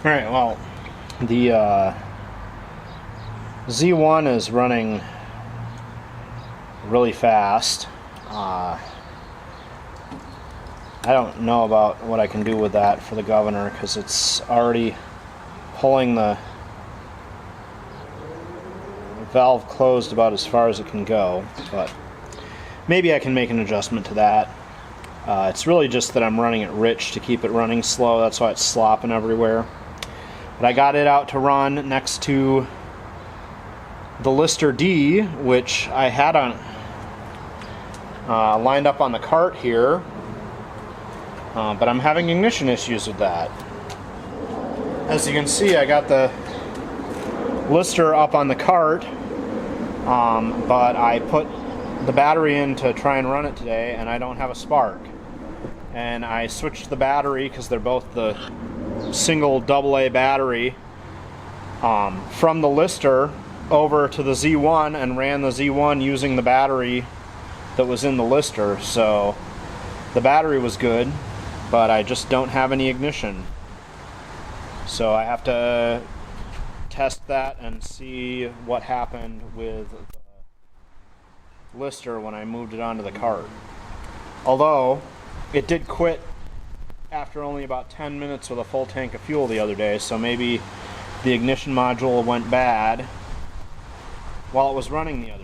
Alright, well, the Z01 is running really fast. I don't know about what I can do with that for the governor because it's already pulling the valve closed about as far as it can go, but maybe I can make an adjustment to that. It's really just that I'm running it rich to keep it running slow. That's why it's slopping everywhere. But I got it out to run next to the Lister D, which I had on lined up on the cart here, but I'm having ignition issues with that. As you can see, I got the Lister up on the cart, but I put the battery in to try and run it today, and I don't have a spark. And I switched the battery because they're both the single AA battery from the Lister over to the Z01 and ran the Z1 using the battery that was in the Lister. So the battery was good, but I just don't have any ignition. So I have to test that and see what happened with the Lister when I moved it onto the cart. Although it did quit after only about 10 minutes with a full tank of fuel the other day, so maybe the ignition module went bad while it was running the other day.